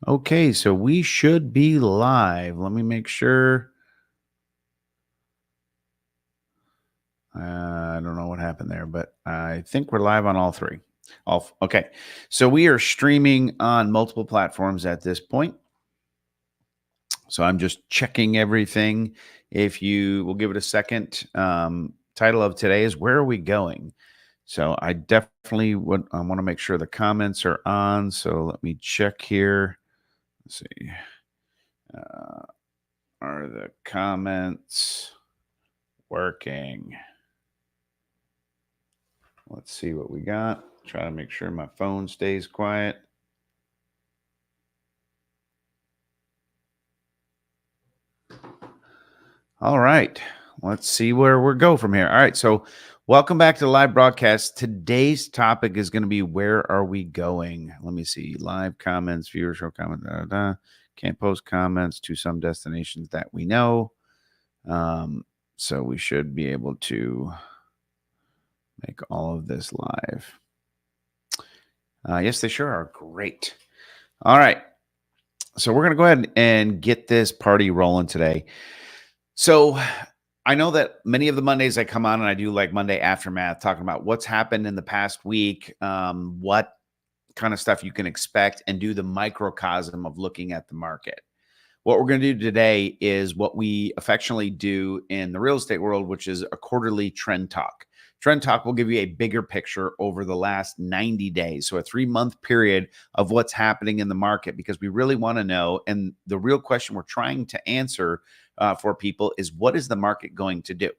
Okay, so we should be live. Let me make sure. I don't know what happened there, but I think we're live on all three. Okay. So we are streaming on multiple platforms at this point. So I'm just checking everything. If you will give it a second, title of today is Where Are We Going? So I definitely want to make sure the comments are on. So let me check here. Let's see. Uh, are the comments working? Let's see what we got. Try to make sure my phone stays quiet. All right. Let's see where we go from here. All right. So, welcome back to the live broadcast. Today's topic is going to be where are we going? Let me see. Live comments, viewers show comments. Can't post comments to some destinations that we know. So, we should be able to make all of this live. Yes, they sure are. Great. All right. So we're going to go ahead and get this party rolling today. So I know that many of the Mondays I come on and I do like Monday Aftermath, talking about what's happened in the past week, what kind of stuff you can expect, and do the microcosm of looking at the market. What we're going to do today is what we affectionately do in the real estate world, which is a quarterly trend talk. Trend talk will give you a bigger picture over the last 90 days. So a 3-month period of what's happening in the market, because we really want to know. And the real question we're trying to answer for people is, what is the market going to do?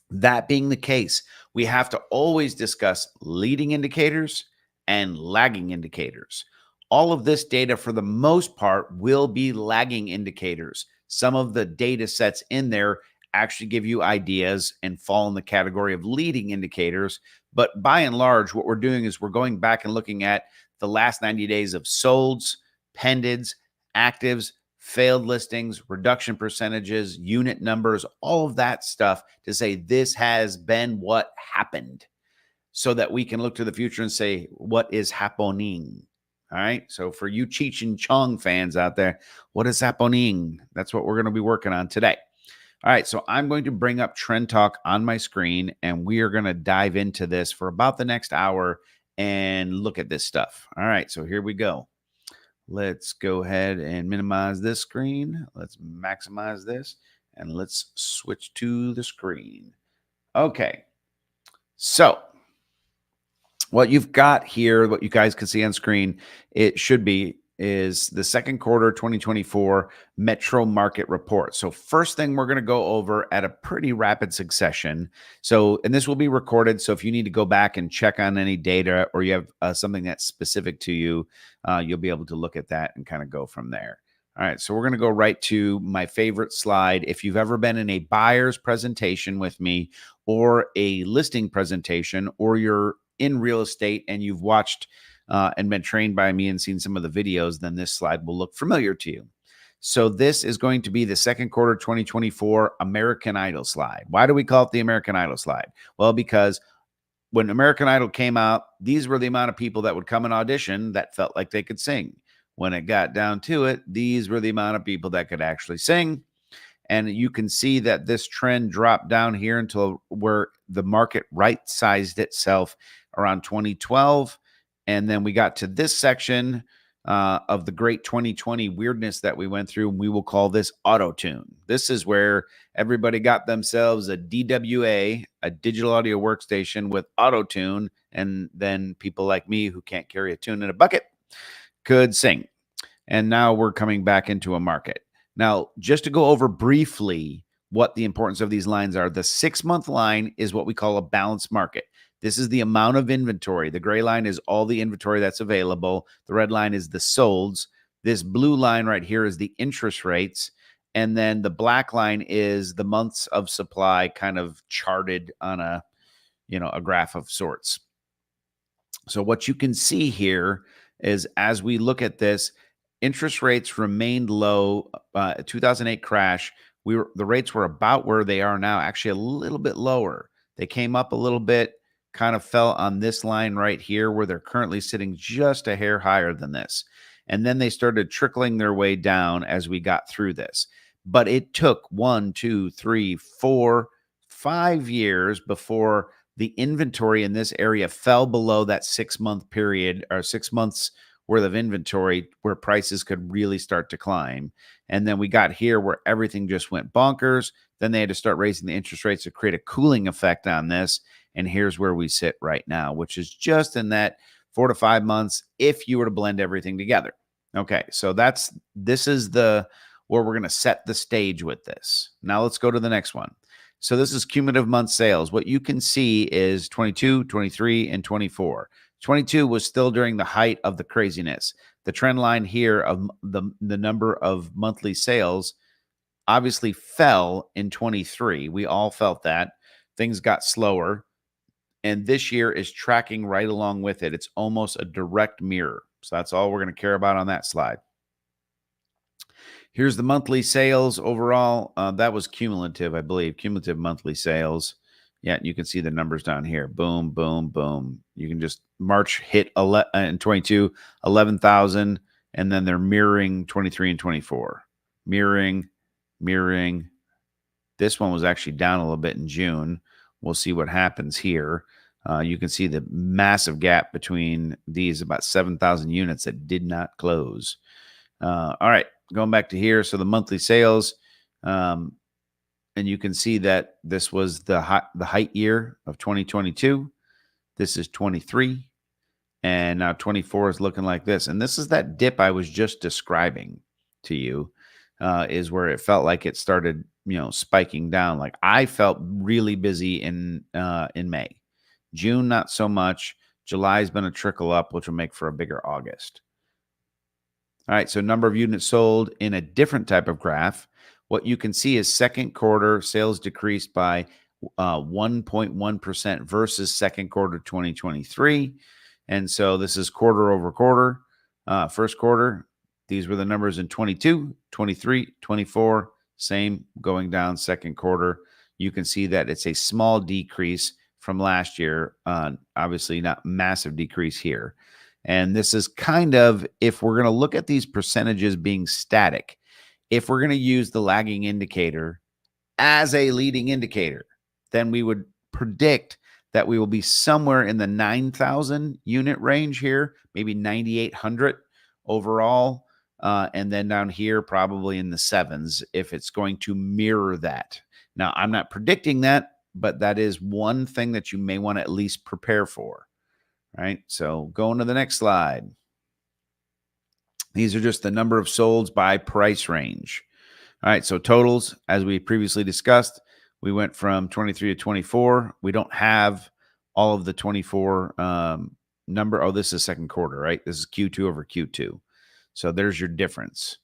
That being the case, we have to always discuss leading indicators and lagging indicators. All of this data, for the most part, will be lagging indicators. Some of the data sets in there actually give you ideas and fall in the category of leading indicators. But by and large, what we're doing is we're going back and looking at the last 90 days of solds, pendeds, actives, failed listings, reduction percentages, unit numbers, all of that stuff to say this has been what happened, so that we can look to the future and say what is happening. All right. So for you Cheech and Chong fans out there, what is happening? That's what we're going to be working on today. All right. So I'm going to bring up Trend Talk on my screen, and we are going to dive into this for about the next hour and look at this stuff. All right. So here we go. Let's go ahead and minimize this screen. Let's maximize this, and let's switch to the screen. Okay. So what you've got here, what you guys can see on screen, it should be, is the second quarter 2024 metro market report. So first thing we're going to go over at a pretty rapid succession. So, and this will be recorded. So if you need to go back and check on any data, or you have something that's specific to you, you'll be able to look at that and kind of go from there. All right, so we're going to go right to my favorite slide. If you've ever been in a buyer's presentation with me, or a listing presentation, or you're in real estate and you've watched and been trained by me and seen some of the videos, then this slide will look familiar to you. So this is going to be the second quarter 2024 American Idol slide. Why do we call it the American Idol slide? Well, because when American Idol came out, these were the amount of people that would come and audition that felt like they could sing. When it got down to it, these were the amount of people that could actually sing. And you can see that this trend dropped down here until where the market right-sized itself around 2012. And then we got to this section of the great 2020 weirdness that we went through, and we will call this auto-tune. This is where everybody got themselves a DWA, a digital audio workstation with auto-tune, and then people like me who can't carry a tune in a bucket could sing. And now we're coming back into a market. Now, just to go over briefly what the importance of these lines are, the 6-month line is what we call a balanced market. This is the amount of inventory. The gray line is all the inventory that's available. The red line is the solds. This blue line right here is the interest rates. And then the black line is the months of supply, kind of charted on a graph of sorts. So what you can see here is, as we look at this, interest rates remained low. 2008 crash, the rates were about where they are now, actually a little bit lower. They came up a little bit, kind of fell on this line right here, where they're currently sitting just a hair higher than this. And then they started trickling their way down as we got through this. But it took 1, 2, 3, 4, 5 years before the inventory in this area fell below that 6-month period, or 6 months worth of inventory, where prices could really start to climb. And then we got here where everything just went bonkers. Then they had to start raising the interest rates to create a cooling effect on this. And here's where we sit right now, which is just in that 4 to 5 months if you were to blend everything together. Okay, so this is the where we're going to set the stage with this. Now let's go to the next one. So this is cumulative month sales. What you can see is 22, 23, and 24. 22 was still during the height of the craziness. The trend line here of the number of monthly sales obviously fell in 23. We all felt that. Things got slower. And this year is tracking right along with it. It's almost a direct mirror. So that's all we're going to care about on that slide. Here's the monthly sales overall. That was cumulative, I believe. Cumulative monthly sales. Yeah, you can see the numbers down here. Boom, boom, boom. You can just March hit in 22, 11,000, and then they're mirroring 23 and 24. Mirroring. This one was actually down a little bit in June. We'll see what happens here. You can see the massive gap between these, about 7,000 units that did not close. All right, going back to here. So the monthly sales, and you can see that this was the height year of 2022. This is 23, and now 24 is looking like this. And this is that dip I was just describing to you, is where it felt like it started, spiking down. Like I felt really busy in May. June, not so much. July's been a trickle up, which will make for a bigger August. All right, so number of units sold in a different type of graph. What you can see is second quarter sales decreased by 1.1% versus second quarter 2023. And so this is quarter over quarter. First quarter, these were the numbers in 22, 23, 24, same going down second quarter. You can see that it's a small decrease from last year. Obviously not massive decrease here. And this is kind of, if we're going to look at these percentages being static, if we're going to use the lagging indicator as a leading indicator, then we would predict that we will be somewhere in the 9,000 unit range here, maybe 9,800 overall. And then down here, probably in the sevens, if it's going to mirror that. Now, I'm not predicting that, but that is one thing that you may want to at least prepare for. Right. So going to the next slide. These are just the number of solds by price range. All right. So totals, as we previously discussed, we went from 23 to 24. We don't have all of the 24 number. Oh, this is second quarter, right? This is Q2 over Q2. So there's your difference.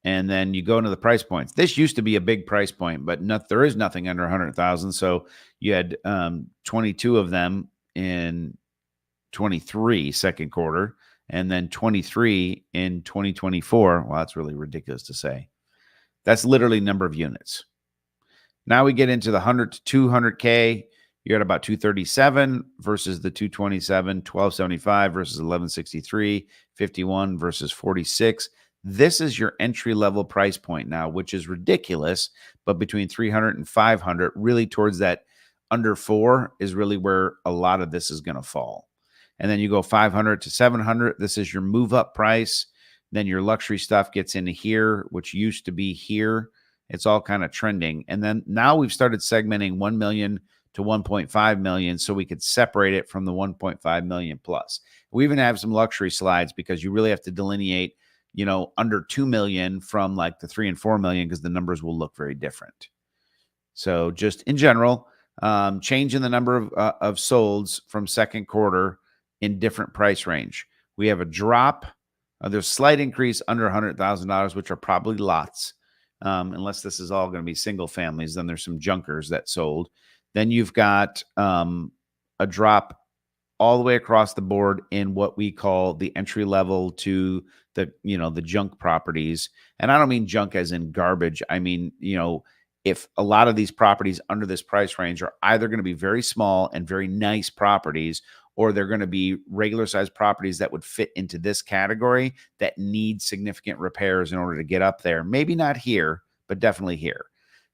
And then you go into the price points. This used to be a big price point, but there is nothing under 100,000. So you had 22 of them in 23 second quarter, and then 23 in 2024. Well, that's really ridiculous to say. That's literally number of units. Now we get into the 100 to 200K. You're at about 237 versus the 227, 1275 versus 1163, 51 versus 46. This is your entry level price point now, which is ridiculous, but between 300 and 500, really towards that under 4 is really where a lot of this is going to fall. And then you go 500 to 700. This is your move up price. Then your luxury stuff gets into here, which used to be here. It's all kind of trending. And then now we've started segmenting 1 million to 1.5 million so we could separate it from the 1.5 million plus. We even have some luxury slides because you really have to delineate, under 2 million from like the 3 and 4 million because the numbers will look very different. So just in general, change in the number of solds from second quarter in different price range. We have a drop. There's a slight increase under $100,000, which are probably lots. Unless this is all going to be single families, then there's some junkers that sold. Then you've got a drop all the way across the board in what we call the entry level to the junk properties. And I don't mean junk as in garbage. I mean, if a lot of these properties under this price range are either going to be very small and very nice properties, or they're going to be regular sized properties that would fit into this category that need significant repairs in order to get up there. Maybe not here, but definitely here.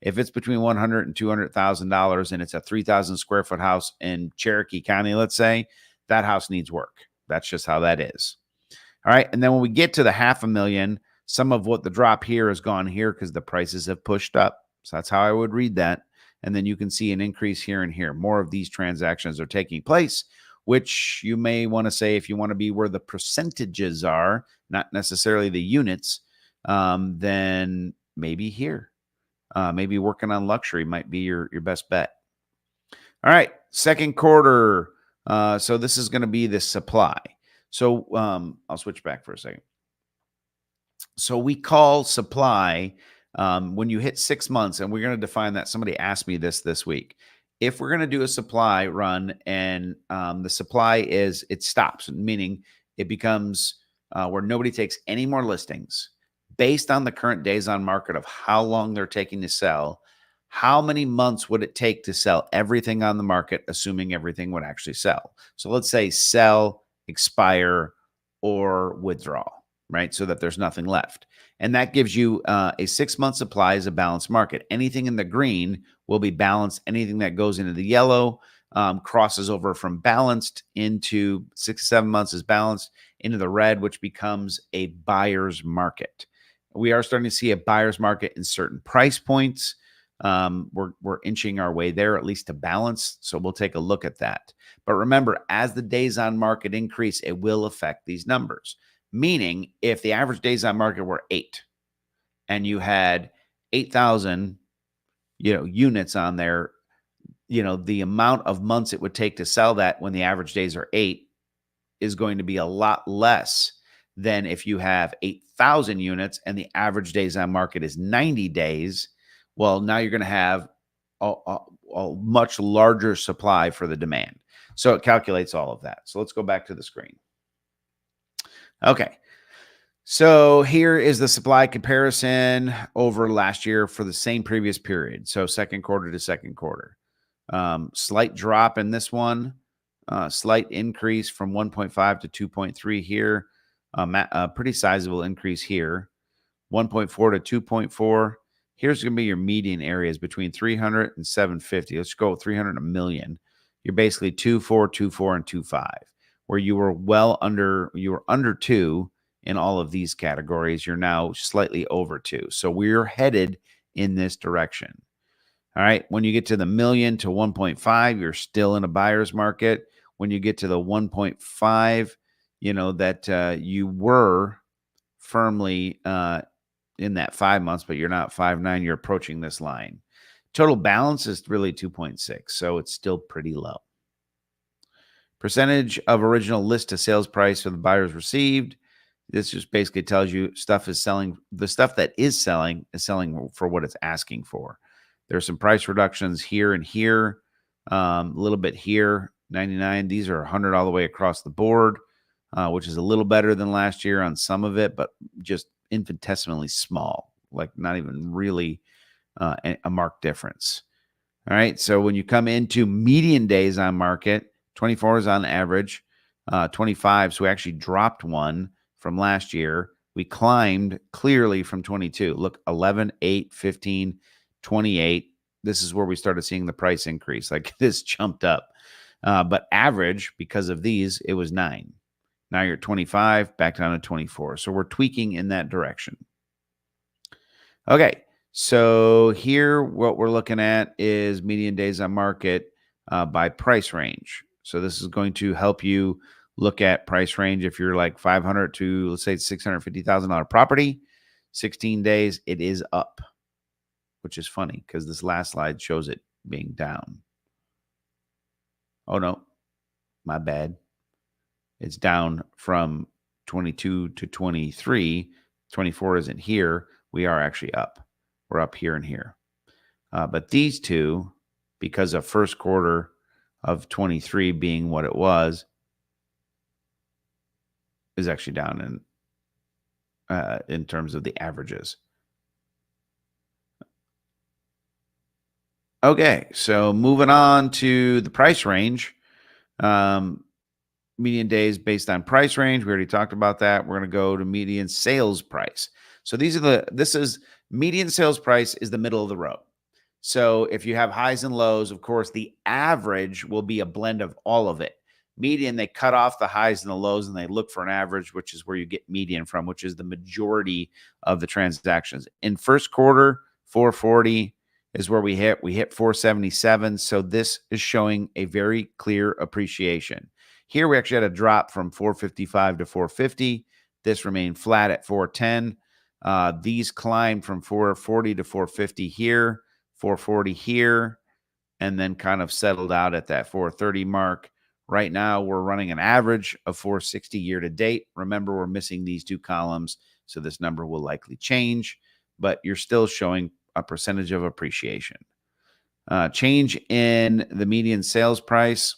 If it's between $100,000 and $200,000 and it's a 3,000 square foot house in Cherokee County, let's say, that house needs work. That's just how that is. All right. And then when we get to the $500,000, some of what the drop here has gone here because the prices have pushed up. So that's how I would read that. And then you can see an increase here and here. More of these transactions are taking place, which you may want to say, if you want to be where the percentages are, not necessarily the units, then maybe here. Maybe working on luxury might be your best bet. All right, second quarter. So this is going to be the supply. So I'll switch back for a second. So we call supply when you hit 6 months, and we're going to define that. Somebody asked me this week. If we're going to do a supply run and the supply it stops, meaning it becomes where nobody takes any more listings based on the current days on market of how long they're taking to sell, how many months would it take to sell everything on the market, assuming everything would actually sell? So let's say sell, expire, or withdraw, right? So that there's nothing left. And that gives you a 6-month supply is a balanced market. Anything in the green will be balanced. Anything that goes into the yellow crosses over from balanced into 6 to 7 months is balanced into the red, which becomes a buyer's market. We are starting to see a buyer's market in certain price points. We're inching our way there, at least to balance. So we'll take a look at that. But remember, as the days on market increase, it will affect these numbers. Meaning, if the average days on market were 8, and you had 8,000, units on there, the amount of months it would take to sell that when the average days are 8 is going to be a lot less than if you have 8,000 units and the average days on market is 90 days. Well, now you're going to have a much larger supply for the demand. So it calculates all of that. So let's go back to the screen. Okay. So here is the supply comparison over last year for the same previous period. So second quarter to second quarter. Slight drop in this one. Slight increase from 1.5 to 2.3 here. A pretty sizable increase here. 1.4 to 2.4. Here's going to be your median areas between 300 and 750. Let's go 300 a million. You're basically 2.4, 2.4, and 2.5, where you were under 2 in all of these categories. You're now slightly over 2. So we're headed in this direction. All right. When you get to the million to 1.5, you're still in a buyer's market. When you get to the 1.5, that you were firmly in that 5 months, but you're not 5.9. You're approaching this line. Total balance is really 2.6, so it's still pretty low. Percentage of original list to sales price for the buyers received. This just basically tells you stuff is selling. The stuff that is selling for what it's asking for. There's some price reductions here and here, a little bit here, 99. These are 100 all the way across the board, which is a little better than last year on some of it, but just infinitesimally small, like not even really a marked difference. All right. So when you come into median days on market, 24 is on average, 25. So we actually dropped one from last year. We climbed clearly from 22. Look, 11, 8, 15, 28. This is where we started seeing the price increase. Like this jumped up. But average, because of these, it was 9. Now you're at 25, back down to 24. So we're tweaking in that direction. Okay. So here, what we're looking at is median days on market by price range. So this is going to help you look at price range. If you're like 500 to, let's say, $650,000 property, 16 days, it is up, which is funny because this last slide shows it being down. Oh, no, my bad. It's down from 22 to 23. 24 isn't here. We are actually up. We're up here and here. But these two, because of first quarter of 23 being what it was, is actually down in terms of the averages. Okay, so moving on to the price range. median days based on price range. We already talked about that. We're going to go to median sales price. So this is median sales price is the middle of the road. So if you have highs and lows, of course, the average will be a blend of all of it. Median, they cut off the highs and the lows and they look for an average, which is where you get median from, which is the majority of the transactions. In first quarter, 440 is where we hit. We hit 477. So this is showing a very clear appreciation. Here we actually had a drop from 455 to 450. This remained flat at 410. These climbed from 440 to 450 here, 440 here, and then kind of settled out at that 430 mark. Right now, we're running an average of 460 year to date. Remember, we're missing these two columns, so this number will likely change, but you're still showing a percentage of appreciation. Change in the median sales price.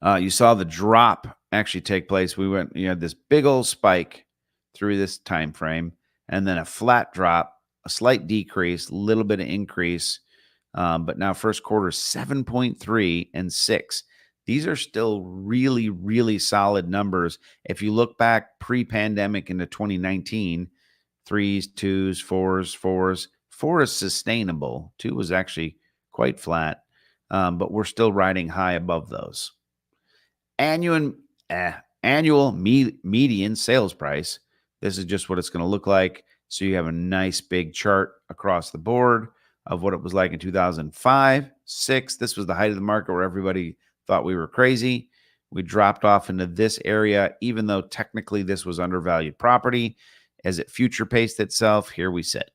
You saw the drop actually take place. You had this big old spike through this time frame, and then a flat drop, a slight decrease, a little bit of increase. But now first quarter 7.3 and 6. These are still really, really solid numbers. If you look back pre-pandemic into 2019, 3s, 2s, 4s, 4s. 4 is sustainable. 2 was actually quite flat, but we're still riding high above those. Annual median sales price. This is just what it's going to look like. So you have a nice big chart across the board of what it was like in 2005, 6. This was the height of the market where everybody thought we were crazy. We dropped off into this area, even though technically this was undervalued property. As it future paced itself, here we sit.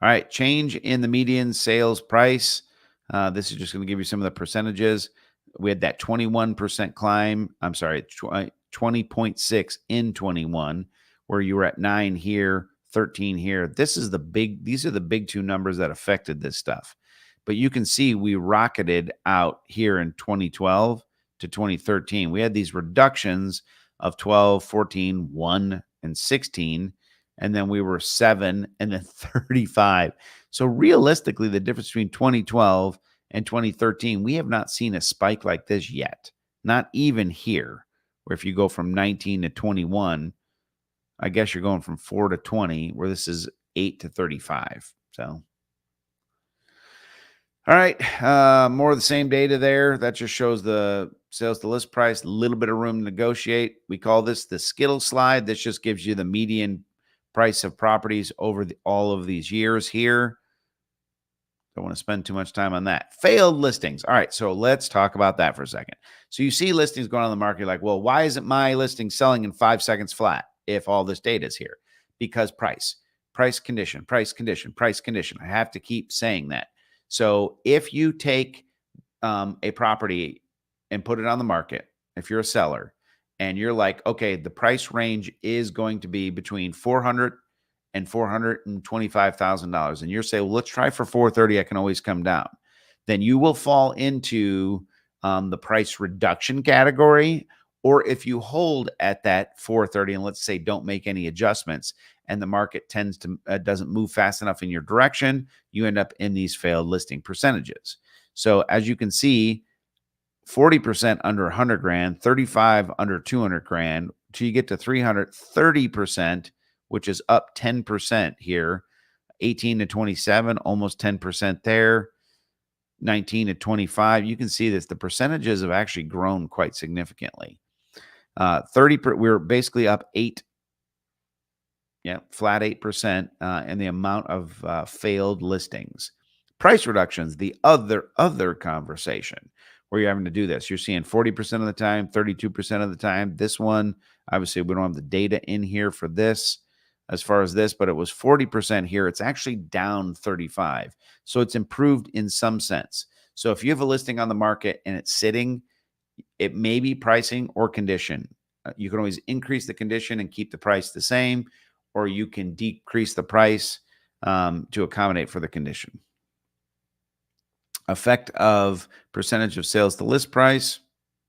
All right, change in the median sales price. This is just going to give you some of the percentages. We had that 21% climb. I'm sorry, 20.6 in 21, where you were at 9 here, 13 here. These are the big two numbers that affected this stuff. But you can see we rocketed out here in 2012 to 2013. We had these reductions of 12, 14, 1, and 16. And then we were 7 and then 35. So realistically, the difference between 2012 and 2013, we have not seen a spike like this yet. Not even here, where if you go from 19 to 21, I guess you're going from 4 to 20, where this is 8 to 35. So, all right, more of the same data there. That just shows the sales to list price, a little bit of room to negotiate. We call this the Skittle slide. This just gives you the median price of properties over all of these years here. Don't want to spend too much time on that. Failed listings. All right, so let's talk about that for a second. So you see listings going on the market, like, well, why isn't my listing selling in 5 seconds flat if all this data is here? Because price condition, price condition, price condition. I have to keep saying that. So if you take a property and put it on the market, if you're a seller and you're like, okay, the price range is going to be between $400,000 and $425,000, and you're saying, well, let's try for 430. I can always come down. Then you will fall into the price reduction category. Or if you hold at that 430 and let's say don't make any adjustments, and the market tends to doesn't move fast enough in your direction, you end up in these failed listing percentages. So as you can see, 40% under 100 grand, 35 under 200 grand, till you get to 330%, which is up 10% here. 18 to 27, almost 10% there. 19 to 25, you can see this. The percentages have actually grown quite significantly. 30, we're basically up 8. Yeah, flat 8% in the amount of failed listings. Price reductions, the other conversation where you're having to do this. You're seeing 40% of the time, 32% of the time. This one, obviously, we don't have the data in here for this as far as this, but it was 40% here. It's actually down 35. So it's improved in some sense. So if you have a listing on the market and it's sitting, it may be pricing or condition. You can always increase the condition and keep the price the same, or you can decrease the price to accommodate for the condition. Effect of percentage of sales to list price,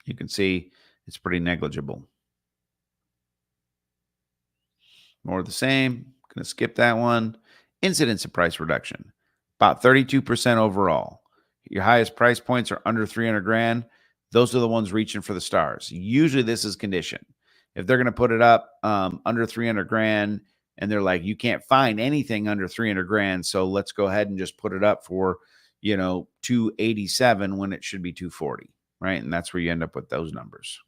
you can see it's pretty negligible. More of the same. Going to skip that one. Incidence of price reduction, about 32% overall. Your highest price points are under 300 grand. Those are the ones reaching for the stars. Usually this is condition. If they're going to put it up under 300 grand and they're like, you can't find anything under 300 grand. So let's go ahead and just put it up for, 287 when it should be 240, right? And that's where you end up with those numbers.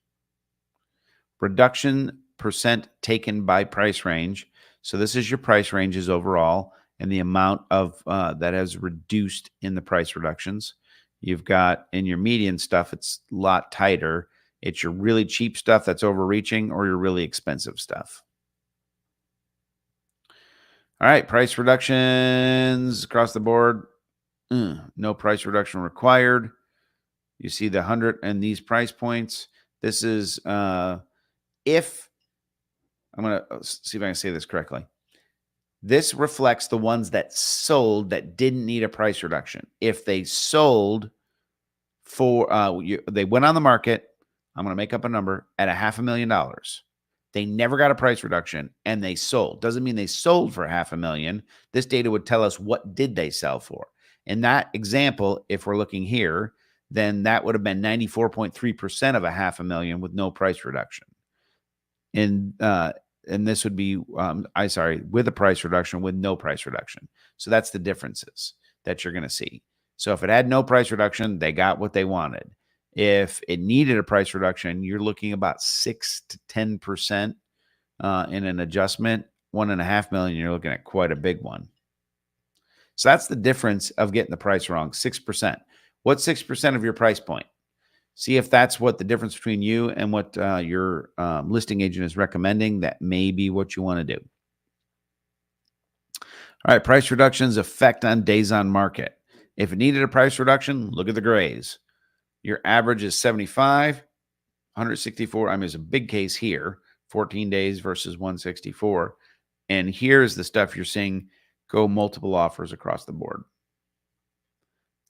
Reduction percent taken by price range. So this is your price ranges overall and the amount of that has reduced in the price reductions. You've got in your median stuff, it's a lot tighter. It's your really cheap stuff that's overreaching or your really expensive stuff. All right, price reductions across the board. No price reduction required. You see the 100 and these price points. This is if I'm going to see if I can say this correctly. This reflects the ones that sold that didn't need a price reduction. If they sold for, they went on the market, I'm going to make up a number, at $500,000. They never got a price reduction and they sold. Doesn't mean they sold for $500,000. This data would tell us what did they sell for. In that example, if we're looking here, then that would have been 94.3% of $500,000 with no price reduction. And this would be, with a price reduction with no price reduction. So that's the differences that you're going to see. So if it had no price reduction, they got what they wanted. If it needed a price reduction, you're looking about 6 to 10% in an adjustment. 1.5 million, you're looking at quite a big one. So that's the difference of getting the price wrong, 6%. What's 6% of your price point? See if that's what the difference between you and what your listing agent is recommending. That may be what you want to do. All right, price reductions effect on days on market. If it needed a price reduction, look at the grays. Your average is 75, 164. I mean, it's a big case here, 14 days versus 164. And here's the stuff you're seeing go multiple offers across the board.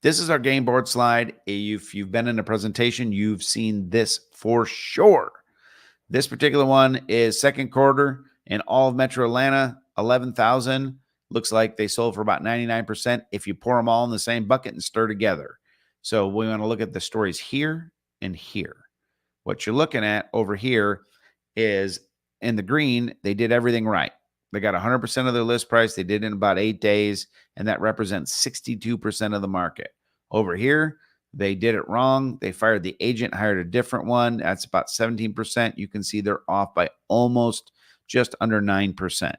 This is our game board slide. If you've been in a presentation, you've seen this for sure. This particular one is second quarter in all of Metro Atlanta, 11,000. Looks like they sold for about 99% if you pour them all in the same bucket and stir together. So we want to look at the stories here and here. What you're looking at over here is in the green, they did everything right. They got 100% of their list price. They did it in about 8 days, and that represents 62% of the market. Over here, they did it wrong. They fired the agent, hired a different one. That's about 17%. You can see they're off by almost just under 9%.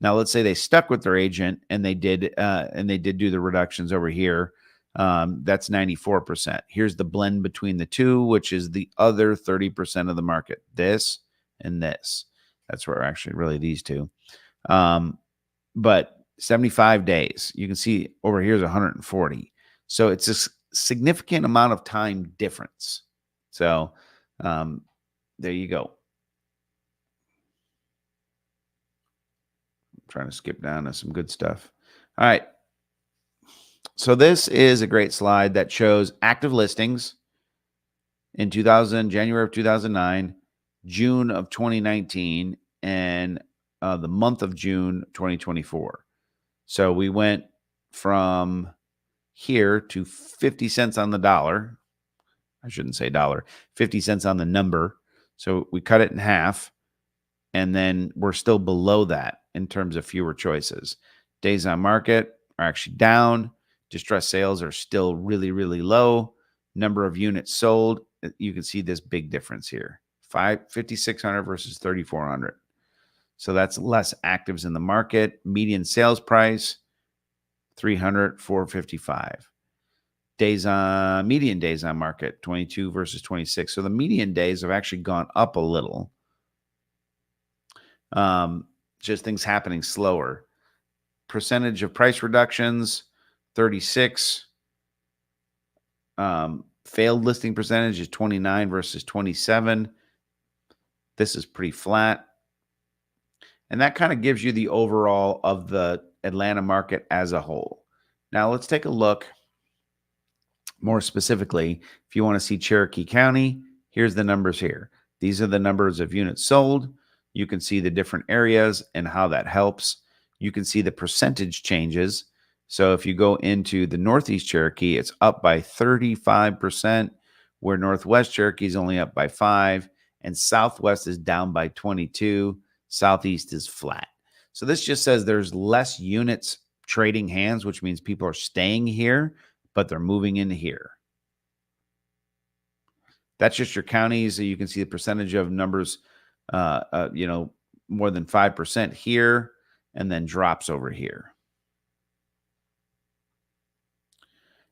Now, let's say they stuck with their agent and they did do the reductions over here. That's 94%. Here's the blend between the two, which is the other 30% of the market. This and this. That's where actually really these two. But 75 days. You can see over here is 140. So it's a significant amount of time difference. So there you go. I'm trying to skip down to some good stuff. All right. So this is a great slide that shows active listings in January of 2009, June of 2019, and the month of June 2024. So we went from here to 50 cents on the dollar. I shouldn't say dollar, 50 cents on the number. So we cut it in half, and then we're still below that in terms of fewer choices. Days on market are actually down. Distressed sales are still really, really low. Number of units sold, you can see this big difference here. 5,600 versus 3,400. So that's less actives in the market. Median sales price, 300, 455. Median days on market, 22 versus 26. So the median days have actually gone up a little. Just things happening slower. Percentage of price reductions, 36. Failed listing percentage is 29 versus 27. This is pretty flat. And that kind of gives you the overall of the Atlanta market as a whole. Now let's take a look more specifically. If you want to see Cherokee County, here's the numbers here. These are the numbers of units sold. You can see the different areas and how that helps. You can see the percentage changes. So if you go into the Northeast Cherokee, it's up by 35%, where Northwest Cherokee is only up by 5, and Southwest is down by 22. Southeast is flat. So this just says there's less units trading hands, which means people are staying here, but they're moving into here. That's just your counties. So you can see the percentage of numbers, more than 5% here, and then drops over here.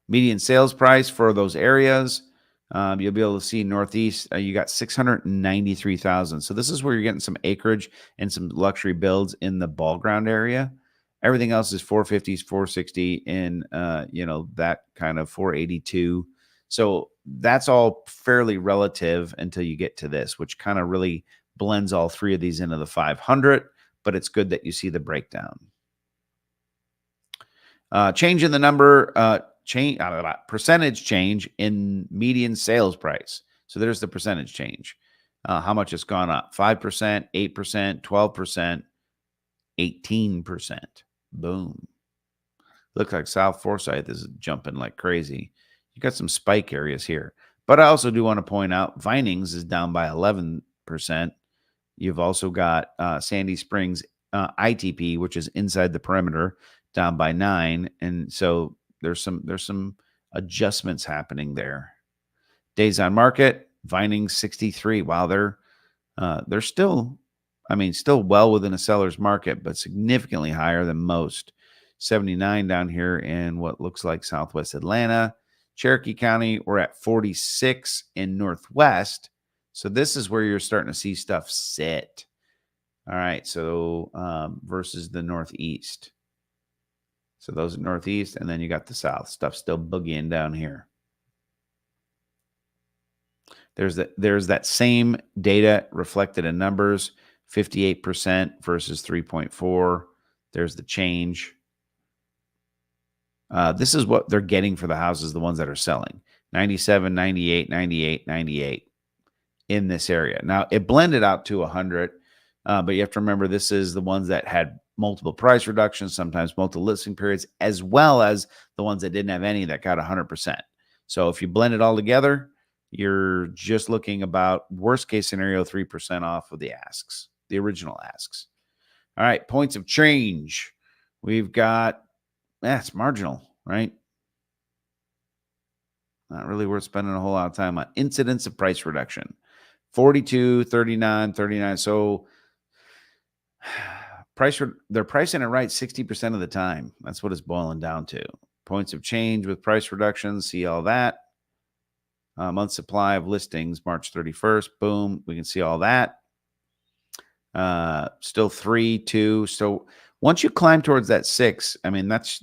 Median sales price for those areas. You'll be able to see Northeast, you got 693,000. So this is where you're getting some acreage and some luxury builds in the ball ground area. Everything else is 450s, 460, in that kind of 482. So that's all fairly relative until you get to this, which kind of really blends all three of these into the 500. But it's good that you see the breakdown. Change in the number, percentage change in median sales price. So there's the percentage change. How much it's gone up: 5%, 8%, 12%, 18%. Boom. Looks like South Forsyth is jumping like crazy. You got some spike areas here. But I also do want to point out Vinings is down by 11%. You've also got Sandy Springs ITP, which is inside the perimeter, down by 9. And so there's some adjustments happening there. Days on market, Vinings 63. Wow, they're still well within a seller's market, but significantly higher than most. 79 down here in what looks like Southwest Atlanta. Cherokee County, we're at 46 in Northwest. So this is where you're starting to see stuff sit. All right, so versus the Northeast. So those are Northeast, and then you got the South. Stuff still boogieing down here. There's that same data reflected in numbers, 58% versus 3.4. There's the change. This is what they're getting for the houses, the ones that are selling. 97, 98, 98, 98 in this area. Now, it blended out to 100, but you have to remember this is the ones that had multiple price reductions, sometimes multiple listing periods, as well as the ones that didn't have any that got 100%. So if you blend it all together, you're just looking about, worst case scenario, 3% off of the asks, the original asks. All right, points of change. We've got, it's marginal, right? Not really worth spending a whole lot of time on. Incidence of price reduction, 42, 39, 39. So they're pricing it right 60% of the time. That's what it's boiling down to. Points of change with price reductions, see all that. Month supply of listings, March 31st. Boom, we can see all that. Still 3, 2. So once you climb towards that 6, I mean, that's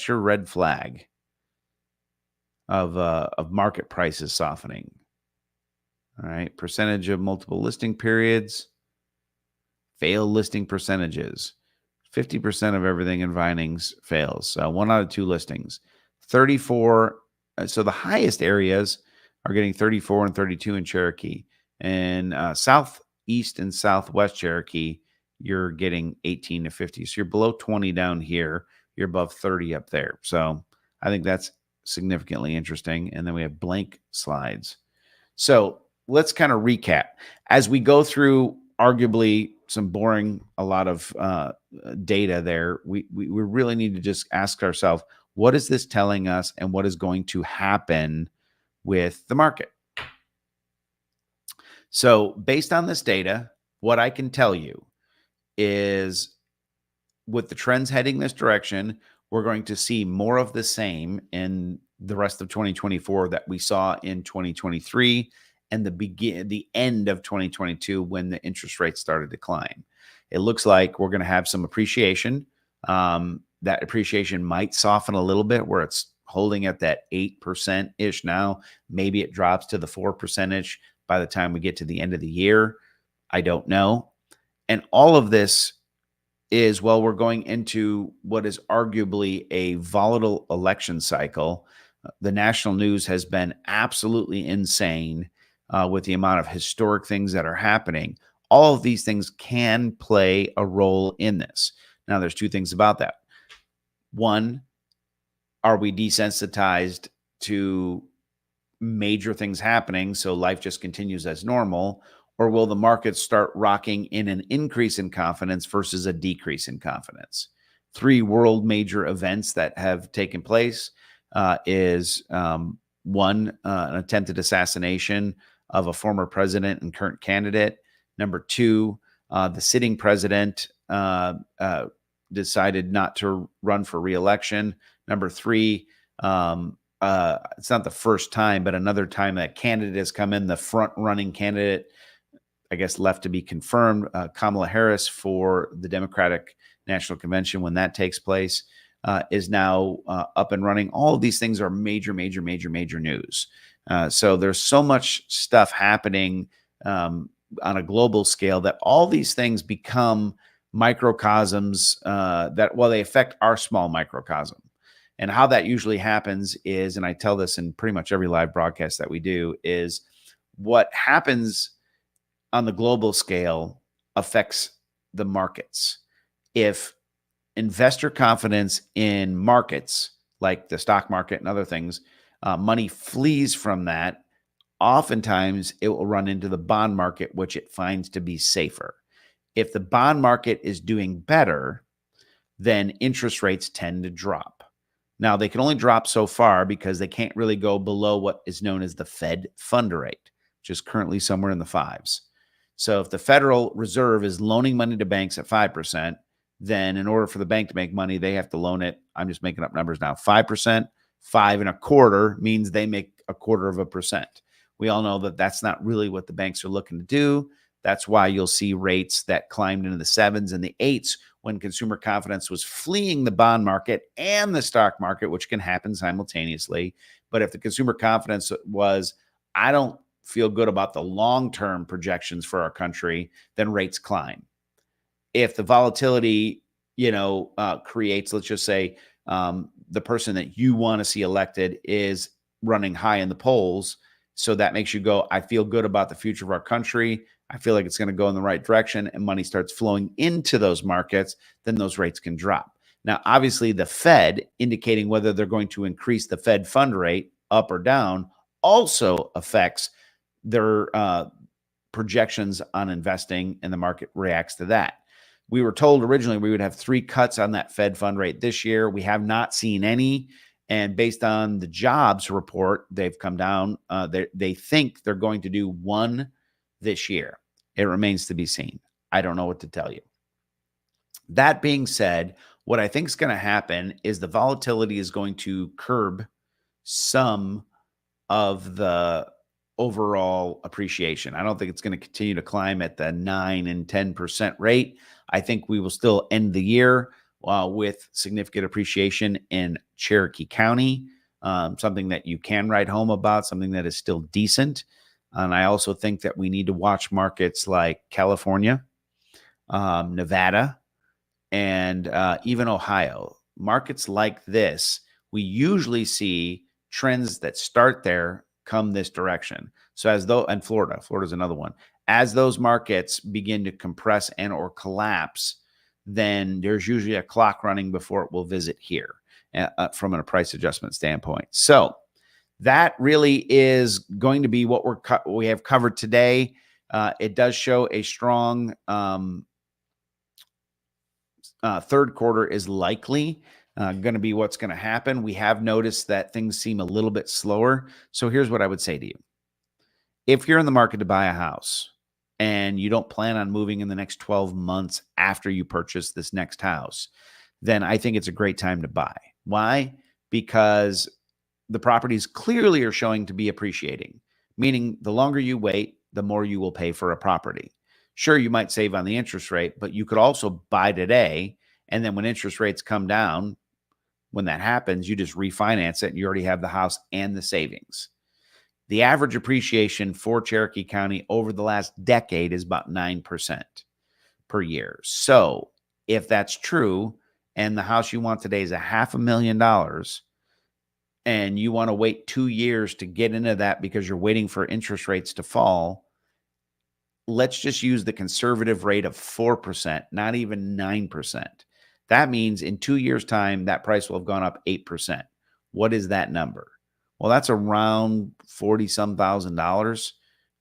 your red flag of market prices softening. All right, percentage of multiple listing periods, failed listing percentages. 50% of everything in Vinings fails. 1 out of 2 listings. 34. So the highest areas are getting 34 and 32 in Cherokee. And Southeast and Southwest Cherokee, you're getting 18 to 50. So you're below 20 down here. You're above 30 up there. So I think that's significantly interesting. And then we have blank slides. So let's kind of recap. As we go through arguably some boring, a lot of data there, we really need to just ask ourselves, what is this telling us and what is going to happen with the market? So based on this data, what I can tell you is with the trends heading this direction, we're going to see more of the same in the rest of 2024 that we saw in 2023 and the end of 2022 when the interest rates started to climb. It looks like we're going to have some appreciation. That appreciation might soften a little bit where it's holding at that 8%-ish now. Maybe it drops to the 4%-ish by the time we get to the end of the year. I don't know. And all of this is, well, we're going into what is arguably a volatile election cycle. The national news has been absolutely insane with the amount of historic things that are happening. All of these things can play a role in this. Now, there's 2 things about that. One, Are we desensitized to major things happening so life just continues as normal? Or will the markets start rocking in an increase in confidence versus a decrease in confidence? Three world major events that have taken place is one, an attempted assassination of a former president and current candidate. Number two, the sitting president decided not to run for reelection. Number three, it's not the first time, but another time that candidate has come in, the front running candidate, I guess left to be confirmed, Kamala Harris for the Democratic National Convention when that takes place, is now up and running. All of these things are major, major, major, major news. So there's so much stuff happening on a global scale that all these things become microcosms that, well, they affect our small microcosm. And how that usually happens is, and I tell this in pretty much every live broadcast that we do, is what happens on the global scale affects the markets. If investor confidence in markets, like the stock market and other things, money flees from that, oftentimes it will run into the bond market, which it finds to be safer. If the bond market is doing better, then interest rates tend to drop. Now, they can only drop so far because they can't really go below what is known as the Fed fund rate, which is currently somewhere in the fives. So if the Federal Reserve is loaning money to banks at 5%, then in order for the bank to make money, they have to loan it. I'm just making up numbers now. 5%, 5.25 means they make 0.25%. We all know that that's not really what the banks are looking to do. That's why you'll see rates that climbed into the 7s and the 8s when consumer confidence was fleeing the bond market and the stock market, which can happen simultaneously. But if the consumer confidence was, I don't feel good about the long-term projections for our country, then rates climb. If the volatility, creates, let's just say, the person that you want to see elected is running high in the polls, so that makes you go, I feel good about the future of our country. I feel like it's going to go in the right direction, and money starts flowing into those markets, then those rates can drop. Now, obviously, the Fed indicating whether they're going to increase the Fed fund rate up or down also affects their projections on investing, and the market reacts to that. We were told originally we would have 3 cuts on that Fed fund rate this year. We have not seen any. And based on the jobs report, they've come down. They think they're going to do 1 this year. It remains to be seen. I don't know what to tell you. That being said, what I think is going to happen is the volatility is going to curb some of the overall appreciation. I don't think it's going to continue to climb at the 9 and 10% rate. I think we will still end the year with significant appreciation in Cherokee County, something that you can write home about, something that is still decent. And I also think that we need to watch markets like California, Nevada, and even Ohio. Markets like this, we usually see trends that start there come this direction. So and Florida's another one. As those markets begin to compress and or collapse, then there's usually a clock running before it will visit here from a price adjustment standpoint. So that really is going to be what we have covered today. It does show a strong third quarter is likely going to be what's going to happen. We have noticed that things seem a little bit slower. So here's what I would say to you. If you're in the market to buy a house and you don't plan on moving in the next 12 months after you purchase this next house, then I think it's a great time to buy. Why? Because the properties clearly are showing to be appreciating, meaning the longer you wait, the more you will pay for a property. Sure, you might save on the interest rate, but you could also buy today. And then when interest rates come down, when that happens, you just refinance it and you already have the house and the savings. The average appreciation for Cherokee County over the last decade is about 9% per year. So if that's true, and the house you want today is $500,000, and you want to wait 2 years to get into that because you're waiting for interest rates to fall, let's just use the conservative rate of 4%, not even 9%. That means in 2 years' time, that price will have gone up 8%. What is that number? Well, that's around 40 some thousand dollars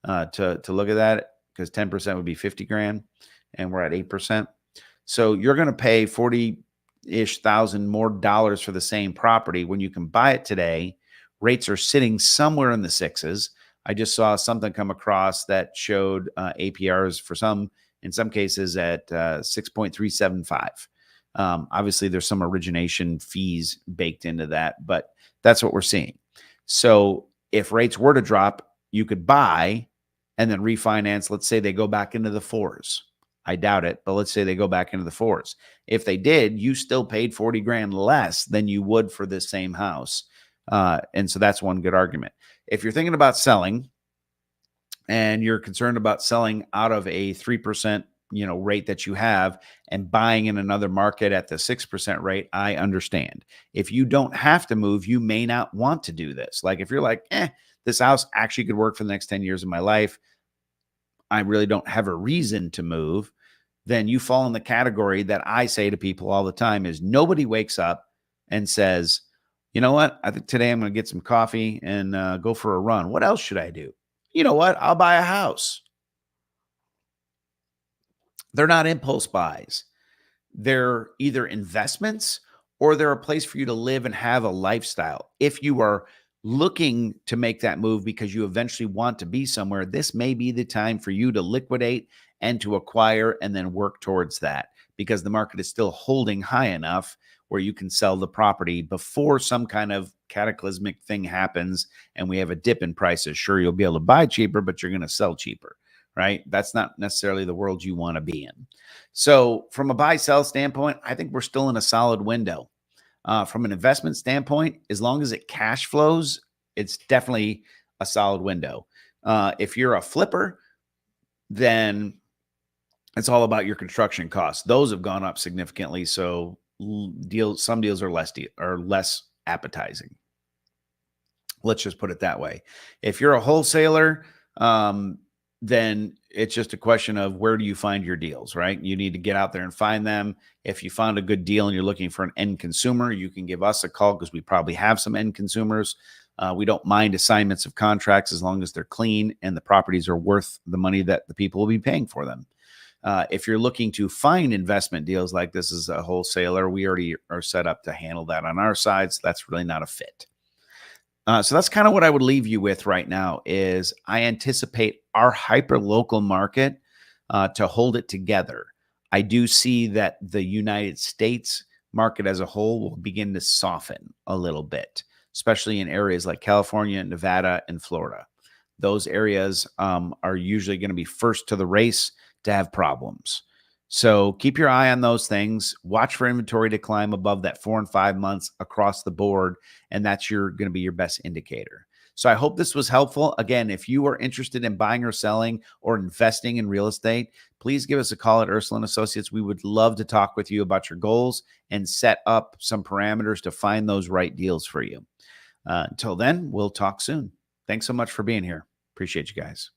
to look at that, because 10% would be 50 grand and we're at 8%. So you're going to pay 40-ish thousand more dollars for the same property when you can buy it today. Rates are sitting somewhere in the sixes. I just saw something come across that showed APRs for in some cases at 6.375. Obviously, there's some origination fees baked into that, but that's what we're seeing. So if rates were to drop, you could buy and then refinance. Let's say they go back into the fours. I doubt it, but let's say they go back into the fours. If they did, you still paid 40 grand less than you would for this same house. And so that's one good argument. If you're thinking about selling and you're concerned about selling out of a 3%, rate that you have and buying in another market at the 6% rate, I understand. If you don't have to move, you may not want to do this. Like if you're like, this house actually could work for the next 10 years of my life, I really don't have a reason to move, then you fall in the category that I say to people all the time is nobody wakes up and says, you know what? I think today I'm going to get some coffee and go for a run. What else should I do? You know what? I'll buy a house. They're not impulse buys. They're either investments or they're a place for you to live and have a lifestyle. If you are looking to make that move because you eventually want to be somewhere, this may be the time for you to liquidate and to acquire and then work towards that, because the market is still holding high enough where you can sell the property before some kind of cataclysmic thing happens and we have a dip in prices. Sure, you'll be able to buy cheaper, but you're going to sell cheaper, right? That's not necessarily the world you want to be in. So from a buy-sell standpoint, I think we're still in a solid window. From an investment standpoint, as long as it cash flows, it's definitely a solid window. If you're a flipper, then it's all about your construction costs. Those have gone up significantly. So some deals are less appetizing. Let's just put it that way. If you're a wholesaler, then it's just a question of where do you find your deals, right? You need to get out there and find them. If you found a good deal and you're looking for an end consumer, you can give us a call because we probably have some end consumers. We don't mind assignments of contracts as long as they're clean and the properties are worth the money that the people will be paying for them. If you're looking to find investment deals like this as a wholesaler, we already are set up to handle that on our side. So that's really not a fit. So that's kind of what I would leave you with right now is I anticipate our hyper local market to hold it together. I do see that the United States market as a whole will begin to soften a little bit, especially in areas like California, Nevada, and Florida. Those areas are usually going to be first to the race to have problems. So keep your eye on those things. Watch for inventory to climb above that 4 and 5 months across the board, and that's going to be your best indicator. So I hope this was helpful. Again, if you are interested in buying or selling or investing in real estate, please give us a call at Ursula & Associates. We would love to talk with you about your goals and set up some parameters to find those right deals for you. Until then, we'll talk soon. Thanks so much for being here. Appreciate you guys.